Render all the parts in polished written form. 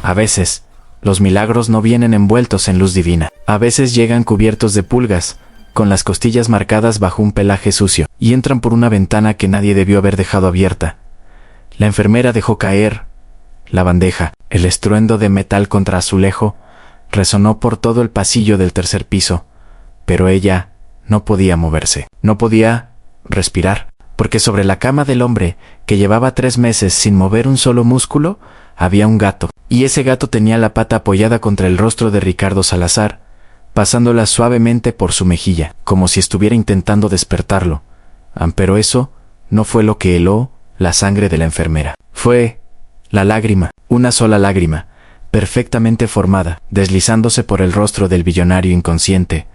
A veces, los milagros no vienen envueltos en luz divina. A veces llegan cubiertos de pulgas, con las costillas marcadas bajo un pelaje sucio, y entran por una ventana que nadie debió haber dejado abierta. La enfermera dejó caer la bandeja. El estruendo de metal contra azulejo resonó por todo el pasillo del tercer piso, pero ella no podía moverse. No podía respirar, porque sobre la cama del hombre, que llevaba 3 meses sin mover un solo músculo, había un gato, y ese gato tenía la pata apoyada contra el rostro de Ricardo Salazar, pasándola suavemente por su mejilla, como si estuviera intentando despertarlo. Pero eso no fue lo que heló la sangre de la enfermera. Fue la lágrima, una sola lágrima, perfectamente formada, deslizándose por el rostro del billonario inconsciente.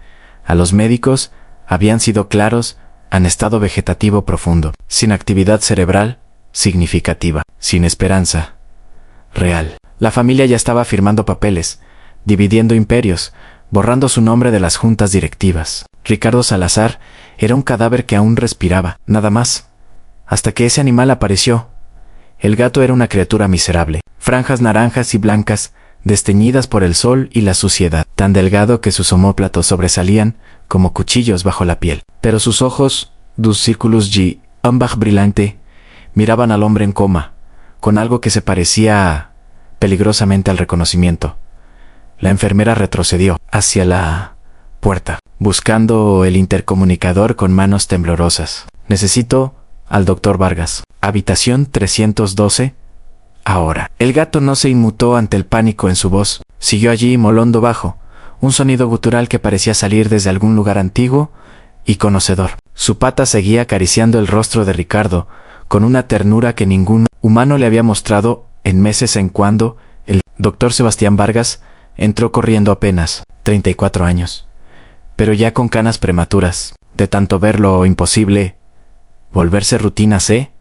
A los médicos habían sido claros, en estado vegetativo profundo, sin actividad cerebral significativa, sin esperanza real. La familia ya estaba firmando papeles, dividiendo imperios, borrando su nombre de las juntas directivas. Ricardo Salazar era un cadáver que aún respiraba, nada más. Hasta que ese animal apareció. El gato era una criatura miserable, franjas naranjas y blancas, desteñidas por el sol y la suciedad, tan delgado que sus omóplatos sobresalían como cuchillos bajo la piel. Pero sus ojos, dos círculos G, ambas brillante, miraban al hombre en coma, con algo que se parecía peligrosamente al reconocimiento. La enfermera retrocedió hacia la puerta, buscando el intercomunicador con manos temblorosas. Necesito al doctor Vargas. Habitación 312. Ahora. El gato no se inmutó ante el pánico en su voz. Siguió allí molondo bajo, un sonido gutural que parecía salir desde algún lugar antiguo y conocedor. Su pata seguía acariciando el rostro de Ricardo, con una ternura que ningún humano le había mostrado en meses en cuando el doctor Sebastián Vargas entró corriendo apenas 34 años, pero ya con canas prematuras. De tanto ver lo imposible volverse rutina, se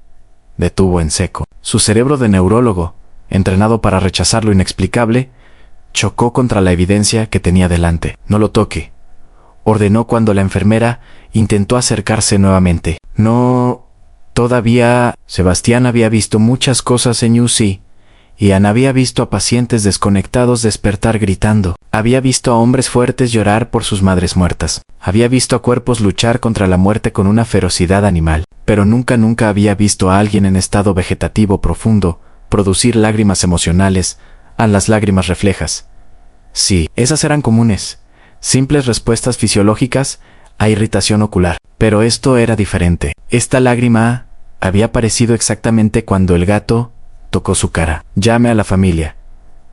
detuvo en seco. Su cerebro de neurólogo, entrenado para rechazar lo inexplicable, chocó contra la evidencia que tenía delante. No lo toque, ordenó cuando la enfermera intentó acercarse nuevamente. No, todavía. Sebastián había visto muchas cosas en UC, y Ana había visto a pacientes desconectados despertar gritando. Había visto a hombres fuertes llorar por sus madres muertas. Había visto a cuerpos luchar contra la muerte con una ferocidad animal. Pero nunca había visto a alguien en estado vegetativo profundo producir lágrimas emocionales a las lágrimas reflejas. Sí, esas eran comunes, simples respuestas fisiológicas a irritación ocular. Pero esto era diferente. Esta lágrima había aparecido exactamente cuando el gato tocó su cara. Llame a la familia,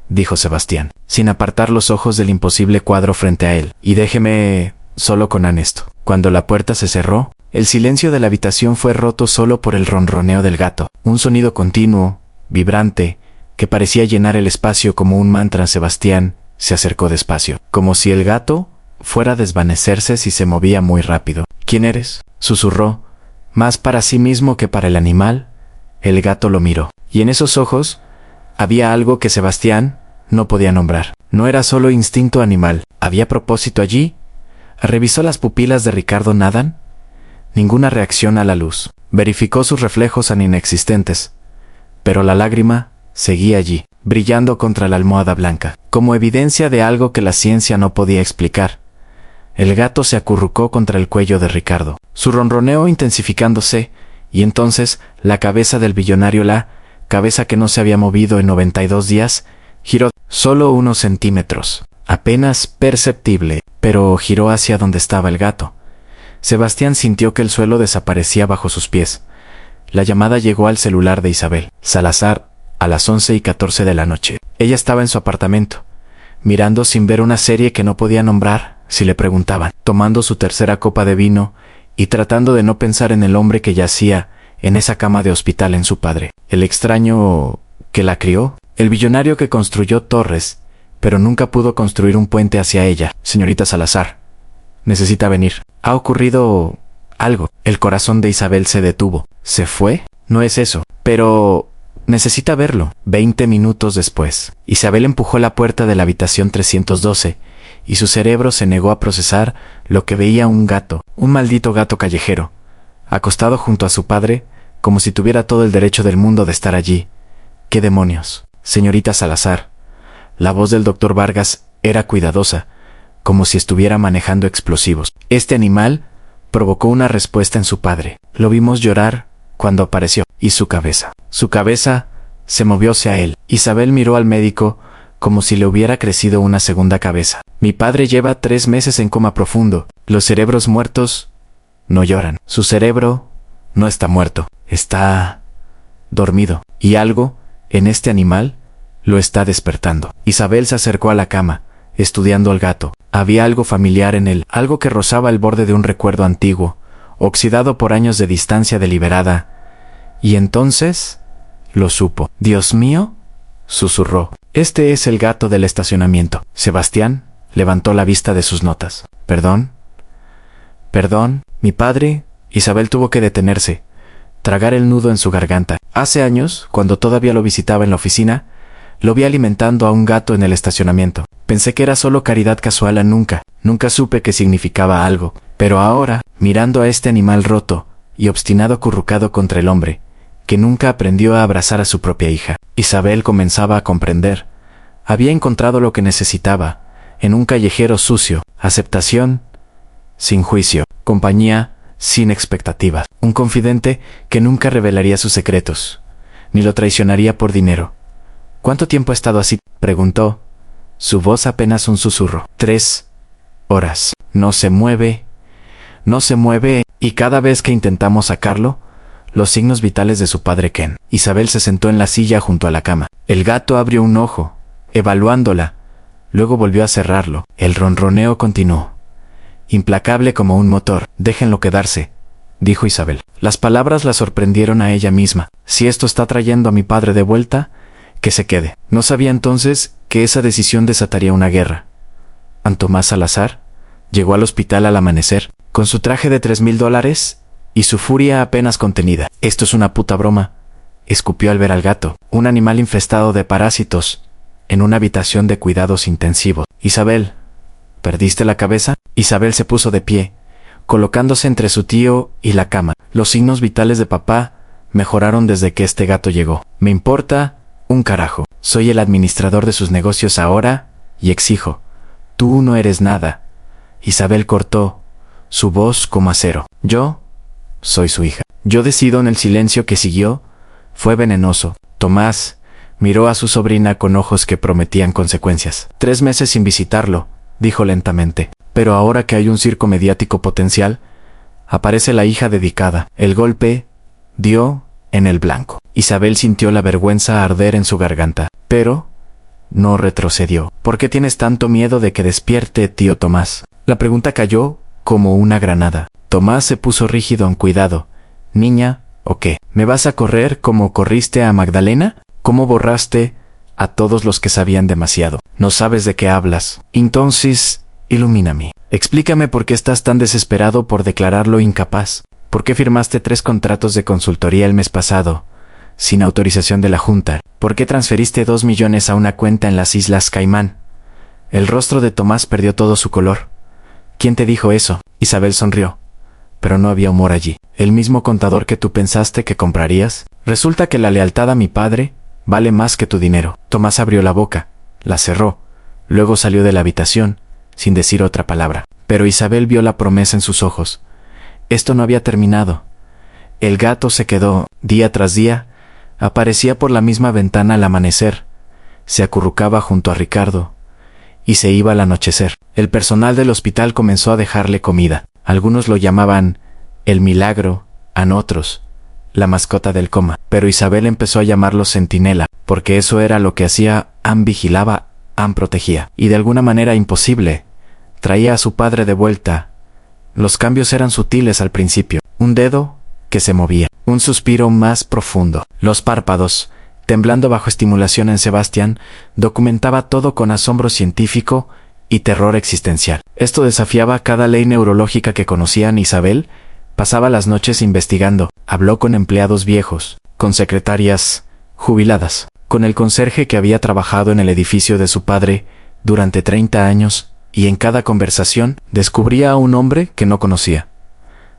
dijo Sebastián, sin apartar los ojos del imposible cuadro frente a él, y déjeme solo con Anesto. Cuando la puerta se cerró, el silencio de la habitación fue roto solo por el ronroneo del gato, un sonido continuo, vibrante, que parecía llenar el espacio como un mantra. Sebastián se acercó despacio, como si el gato fuera a desvanecerse si se movía muy rápido. ¿Quién eres?, susurró, más para sí mismo que para el animal. El gato lo miró, y en esos ojos había algo que Sebastián no podía nombrar. No era solo instinto animal, había propósito allí. Revisó las pupilas de Ricardo. Nadan. Ninguna reacción a la luz. Verificó sus reflejos inexistentes, pero la lágrima seguía allí, brillando contra la almohada blanca, como evidencia de algo que la ciencia no podía explicar. El gato se acurrucó contra el cuello de Ricardo, su ronroneo intensificándose, y entonces la cabeza del billonario, la cabeza que no se había movido en 92 días, giró solo unos centímetros, apenas perceptible, pero giró hacia donde estaba el gato. Sebastián sintió que el suelo desaparecía bajo sus pies. La llamada llegó al celular de Isabel Salazar a las 11:14 de la noche. Ella estaba en su apartamento, mirando sin ver una serie que no podía nombrar si le preguntaban, tomando su tercera copa de vino y tratando de no pensar en el hombre que yacía en esa cama de hospital, en su padre, el extraño que la crió, el billonario que construyó torres, pero nunca pudo construir un puente hacia ella. Señorita Salazar, necesita venir. Ha ocurrido algo. El corazón de Isabel se detuvo. ¿Se fue? No es eso, pero necesita verlo. 20 minutos después, Isabel empujó la puerta de la habitación 312 y su cerebro se negó a procesar lo que veía: un gato, un maldito gato callejero, acostado junto a su padre, como si tuviera todo el derecho del mundo de estar allí. ¿Qué demonios? Señorita Salazar, La voz del doctor Vargas era cuidadosa, como si estuviera manejando explosivos. Este animal provocó una respuesta en su padre. Lo vimos llorar cuando apareció, y su cabeza se movió hacia él. Isabel miró al médico como si le hubiera crecido una segunda cabeza. Mi padre lleva 3 meses en coma profundo. Los cerebros muertos no lloran. Su cerebro no está muerto, está dormido. Y algo en este animal lo está despertando. Isabel se acercó a la cama, estudiando al gato. Había algo familiar en él, algo que rozaba el borde de un recuerdo antiguo, oxidado por años de distancia deliberada. Y entonces lo supo. «Dios mío», susurró. «Este es el gato del estacionamiento». Sebastián levantó la vista de sus notas. «Perdón. Mi padre». Isabel tuvo que detenerse, tragar el nudo en su garganta. Hace años, cuando todavía lo visitaba en la oficina, lo vi alimentando a un gato en el estacionamiento. Pensé que era solo caridad casual nunca supe que significaba algo. Pero ahora, mirando a este animal roto y obstinado acurrucado contra el hombre, que nunca aprendió a abrazar a su propia hija, Isabel comenzaba a comprender. Había encontrado lo que necesitaba, en un callejero sucio: aceptación sin juicio, compañía sin expectativas, un confidente que nunca revelaría sus secretos, ni lo traicionaría por dinero. «¿Cuánto tiempo ha estado así?», preguntó, su voz apenas un susurro. 3 horas. No se mueve, y cada vez que intentamos sacarlo, los signos vitales de su padre Ken. Isabel se sentó en la silla junto a la cama. El gato abrió un ojo, evaluándola, luego volvió a cerrarlo. El ronroneo continuó, implacable como un motor. «Déjenlo quedarse», dijo Isabel. Las palabras la sorprendieron a ella misma. «Si esto está trayendo a mi padre de vuelta, que se quede». No sabía entonces que esa decisión desataría una guerra. Antomás Salazar llegó al hospital al amanecer, con su traje de $3,000 y su furia apenas contenida. «Esto es una puta broma», escupió al ver al gato, un animal infestado de parásitos, en una habitación de cuidados intensivos. «Isabel, ¿perdiste la cabeza?». Isabel se puso de pie, colocándose entre su tío y la cama. «Los signos vitales de papá mejoraron desde que este gato llegó. Me importa un carajo. Soy el administrador de sus negocios ahora y exijo. Tú no eres nada». Isabel cortó, su voz como acero. «Yo soy su hija. Yo decido». En el silencio que siguió fue venenoso. Tomás miró a su sobrina con ojos que prometían consecuencias. 3 meses sin visitarlo, dijo lentamente. Pero ahora que hay un circo mediático potencial, aparece la hija dedicada. El golpe dio en el blanco. Isabel sintió la vergüenza arder en su garganta, pero no retrocedió. «¿Por qué tienes tanto miedo de que despierte, tío Tomás?». La pregunta cayó como una granada. Tomás se puso rígido en cuidado. «¿Niña o qué? ¿Me vas a correr como corriste a Magdalena? ¿Cómo borraste a todos los que sabían demasiado? No sabes de qué hablas. Entonces, ilumíname. Explícame por qué estás tan desesperado por declararlo incapaz. ¿Por qué firmaste 3 contratos de consultoría el mes pasado, sin autorización de la Junta? ¿Por qué transferiste 2 millones a una cuenta en las Islas Caimán?». El rostro de Tomás perdió todo su color. «¿Quién te dijo eso?». Isabel sonrió, pero no había humor allí. «¿El mismo contador que tú pensaste que comprarías? Resulta que la lealtad a mi padre vale más que tu dinero». Tomás abrió la boca, la cerró, luego salió de la habitación, sin decir otra palabra. Pero Isabel vio la promesa en sus ojos. Esto no había terminado. El gato se quedó. Día tras día, aparecía por la misma ventana al amanecer, se acurrucaba junto a Ricardo, y se iba al anochecer. El personal del hospital comenzó a dejarle comida. Algunos lo llamaban el milagro, a otros la mascota del coma. Pero Isabel empezó a llamarlo Centinela, porque eso era lo que hacía. Ann vigilaba, Ann protegía. Y de alguna manera imposible, traía a su padre de vuelta. Los cambios eran sutiles al principio. Un dedo que se movía, un suspiro más profundo. Los párpados, temblando bajo estimulación en Sebastián, documentaba todo con asombro científico y terror existencial. Esto desafiaba cada ley neurológica que conocían. Isabel pasaba las noches investigando. Habló con empleados viejos, con secretarias jubiladas, con el conserje que había trabajado en el edificio de su padre durante 30 años, y en cada conversación descubría a un hombre que no conocía.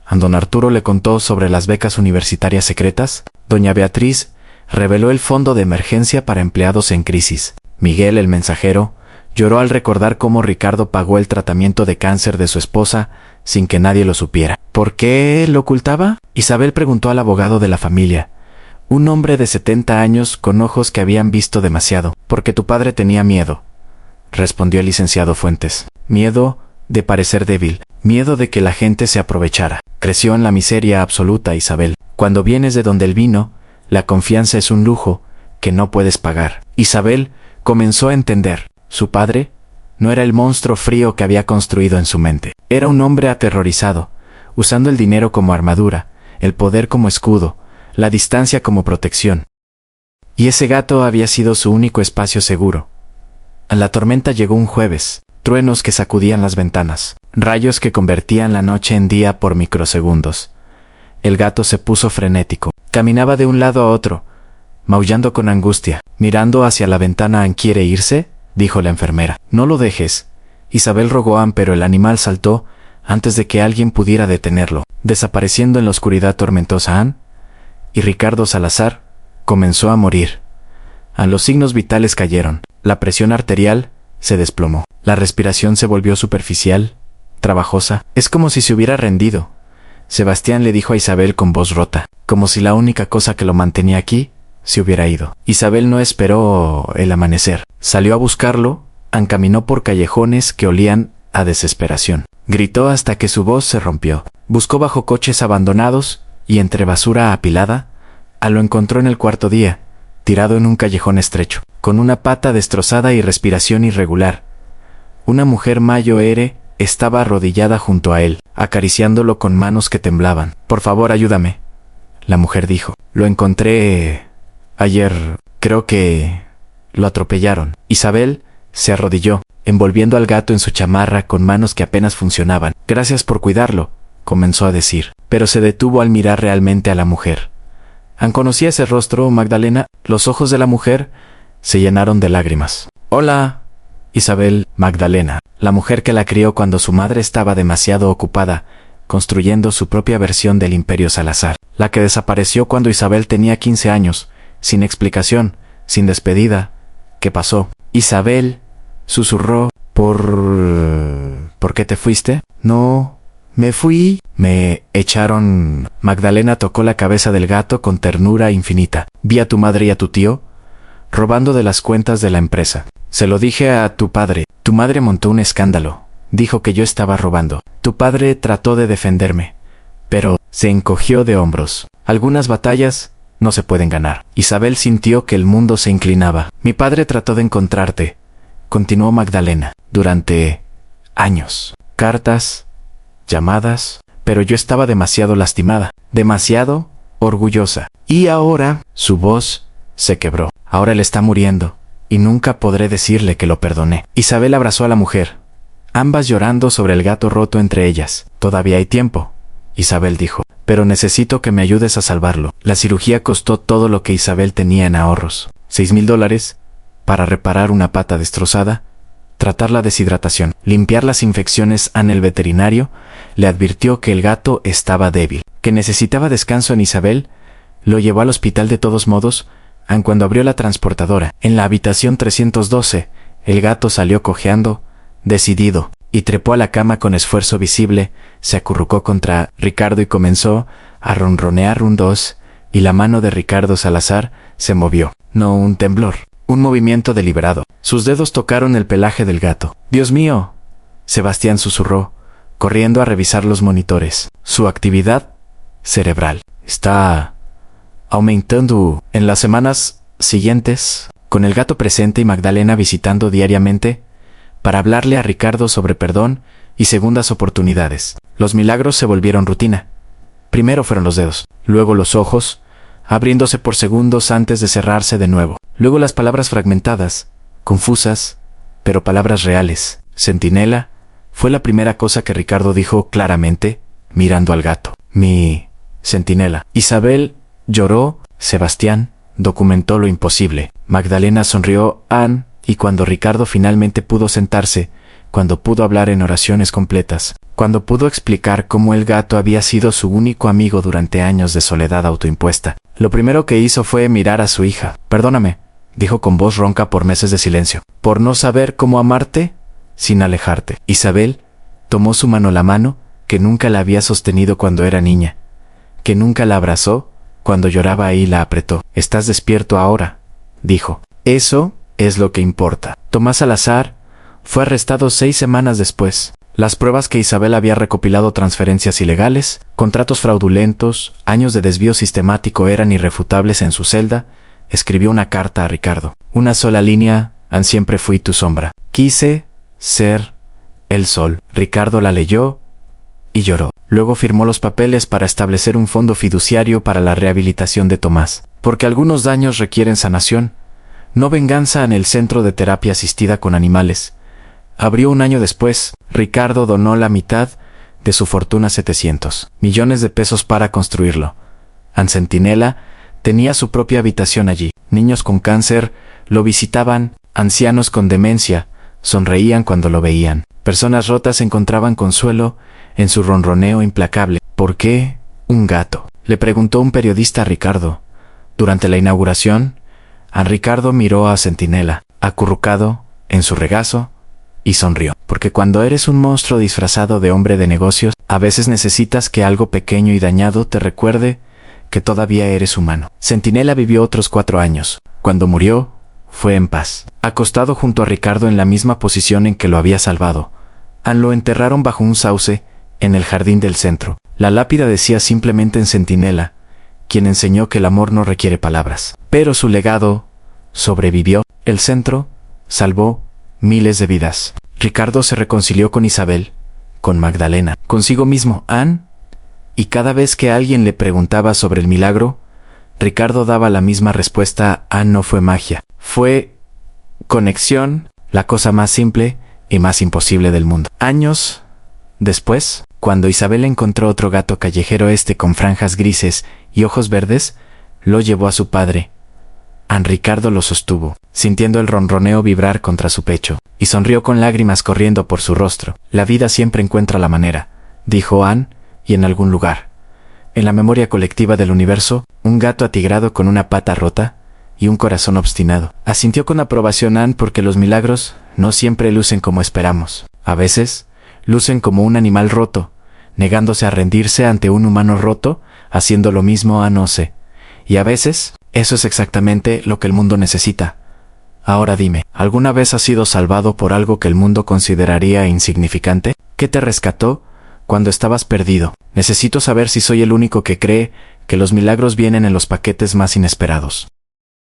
A don Arturo le contó sobre las becas universitarias secretas. Doña Beatriz reveló el fondo de emergencia para empleados en crisis. Miguel, el mensajero, lloró al recordar cómo Ricardo pagó el tratamiento de cáncer de su esposa sin que nadie lo supiera. ¿Por qué lo ocultaba? Isabel preguntó al abogado de la familia, un hombre de 70 años con ojos que habían visto demasiado. Porque tu padre tenía miedo, respondió el licenciado Fuentes. Miedo de parecer débil, miedo de que la gente se aprovechara. Creció en la miseria absoluta, Isabel. Cuando vienes de donde él vino, la confianza es un lujo que no puedes pagar. Isabel comenzó a entender. Su padre no era el monstruo frío que había construido en su mente. Era un hombre aterrorizado, usando el dinero como armadura, el poder como escudo, la distancia como protección. Y ese gato había sido su único espacio seguro. La tormenta llegó un jueves, truenos que sacudían las ventanas, rayos que convertían la noche en día por microsegundos. El gato se puso frenético, caminaba de un lado a otro, maullando con angustia. Mirando hacia la ventana. ¿Quiere irse?, dijo la enfermera. No lo dejes. Isabel rogó, pero el animal saltó antes de que alguien pudiera detenerlo, desapareciendo en la oscuridad tormentosa. Y Ricardo Salazar comenzó a morir. Los signos vitales cayeron. La presión arterial se desplomó. La respiración se volvió superficial, trabajosa. Es como si se hubiera rendido. Sebastián le dijo a Isabel con voz rota, como si la única cosa que lo mantenía aquí se hubiera ido. Isabel no esperó el amanecer. Salió a buscarlo, caminó por callejones que olían a desesperación. Gritó hasta que su voz se rompió. Buscó bajo coches abandonados y entre basura apilada. Lo encontró en el cuarto día, tirado en un callejón estrecho, con una pata destrozada y respiración irregular. Una mujer mayor estaba arrodillada junto a él, acariciándolo con manos que temblaban. Por favor, ayúdame, la mujer dijo. Lo encontré ayer. Creo que lo atropellaron. Isabel se arrodilló, envolviendo al gato en su chamarra con manos que apenas funcionaban. Gracias por cuidarlo, comenzó a decir, pero se detuvo al mirar realmente a la mujer. Conocía ese rostro, Magdalena. Los ojos de la mujer se llenaron de lágrimas. Hola, Isabel. Magdalena, la mujer que la crió cuando su madre estaba demasiado ocupada construyendo su propia versión del Imperio Salazar. La que desapareció cuando Isabel tenía 15 años, sin explicación, sin despedida. ¿Qué pasó? Isabel susurró. ¿Por qué te fuiste? No, me fui. Me echaron. Magdalena tocó la cabeza del gato con ternura infinita. Vi a tu madre y a tu tío robando de las cuentas de la empresa. Se lo dije a tu padre. Tu madre montó un escándalo. Dijo que yo estaba robando. Tu padre trató de defenderme, pero se encogió de hombros. Algunas batallas no se pueden ganar. Isabel sintió que el mundo se inclinaba. Mi padre trató de encontrarte, continuó Magdalena, durante años. Cartas, llamadas, pero yo estaba demasiado lastimada, demasiado orgullosa. Y ahora su voz se quebró. Ahora él está muriendo, y nunca podré decirle que lo perdoné. Isabel abrazó a la mujer, ambas llorando sobre el gato roto entre ellas. Todavía hay tiempo, Isabel dijo, pero necesito que me ayudes a salvarlo. La cirugía costó todo lo que Isabel tenía en ahorros. $6,000 para reparar una pata destrozada, tratar la deshidratación, limpiar las infecciones. El veterinario le advirtió que el gato estaba débil, que necesitaba descanso. Isabel lo llevó al hospital de todos modos. Cuando abrió la transportadora, en la habitación 312, el gato salió cojeando, decidido, y trepó a la cama con esfuerzo visible. Se acurrucó contra Ricardo y comenzó a ronronear un dos, y la mano de Ricardo Salazar se movió. No un temblor, un movimiento deliberado. Sus dedos tocaron el pelaje del gato. Dios mío, Sebastián susurró, corriendo a revisar los monitores. Su actividad cerebral está aumentando. En las semanas siguientes, con el gato presente y Magdalena visitando diariamente, para hablarle a Ricardo sobre perdón y segundas oportunidades, los milagros se volvieron rutina. Primero fueron los dedos, luego los ojos, abriéndose por segundos antes de cerrarse de nuevo. Luego las palabras fragmentadas, confusas, pero palabras reales. Centinela fue la primera cosa que Ricardo dijo claramente, mirando al gato. Mi centinela. Isabel lloró. Sebastián documentó lo imposible. Magdalena sonrió. Y cuando Ricardo finalmente pudo sentarse, cuando pudo hablar en oraciones completas, cuando pudo explicar cómo el gato había sido su único amigo durante años de soledad autoimpuesta, lo primero que hizo fue mirar a su hija. Perdóname, dijo con voz ronca por meses de silencio. Por no saber cómo amarte sin alejarte. Isabel tomó su mano, la mano que nunca la había sostenido cuando era niña, que nunca la abrazó cuando lloraba, y la apretó. Estás despierto ahora, dijo. Eso es lo que importa. Tomás Salazar fue arrestado 6 semanas después. Las pruebas que Isabel había recopilado, transferencias ilegales, contratos fraudulentos, años de desvío sistemático, eran irrefutables. En su celda escribió una carta a Ricardo. Una sola línea: siempre fui tu sombra. Quise ser el sol. Ricardo la leyó y lloró. Luego firmó los papeles para establecer un fondo fiduciario para la rehabilitación de Tomás. Porque algunos daños requieren sanación, no venganza. En el Centro de Terapia Asistida con Animales abrió un año después. Ricardo donó la mitad de su fortuna, 700 millones de pesos, para construirlo. Centinela tenía su propia habitación allí. Niños con cáncer lo visitaban, ancianos con demencia sonreían cuando lo veían. Personas rotas encontraban consuelo en su ronroneo implacable. ¿Por qué un gato?, le preguntó un periodista a Ricardo. Durante la inauguración, Ricardo miró a Centinela, acurrucado en su regazo, y sonrió. Porque cuando eres un monstruo disfrazado de hombre de negocios, a veces necesitas que algo pequeño y dañado te recuerde que todavía eres humano. Centinela vivió otros 4 años. Cuando murió, fue en paz. Acostado junto a Ricardo en la misma posición en que lo había salvado, lo enterraron bajo un sauce en el jardín del centro. La lápida decía simplemente: en Centinela, quien enseñó que el amor no requiere palabras. Pero su legado sobrevivió. El centro salvó miles de vidas. Ricardo se reconcilió con Isabel, con Magdalena, consigo mismo, y cada vez que alguien le preguntaba sobre el milagro, Ricardo daba la misma respuesta: no fue magia, fue conexión, la cosa más simple y más imposible del mundo. Años después, cuando Isabel encontró otro gato callejero, con franjas grises y ojos verdes, lo llevó a su padre. Ricardo lo sostuvo, sintiendo el ronroneo vibrar contra su pecho, y sonrió con lágrimas corriendo por su rostro. La vida siempre encuentra la manera, dijo y en algún lugar, en la memoria colectiva del universo, un gato atigrado con una pata rota y un corazón obstinado. Asintió con aprobación porque los milagros no siempre lucen como esperamos. A veces, lucen como un animal roto, negándose a rendirse ante un humano roto, haciendo lo mismo. No sé. Y a veces, eso es exactamente lo que el mundo necesita. Ahora dime, ¿alguna vez has sido salvado por algo que el mundo consideraría insignificante? ¿Qué te rescató cuando estabas perdido? Necesito saber si soy el único que cree que los milagros vienen en los paquetes más inesperados.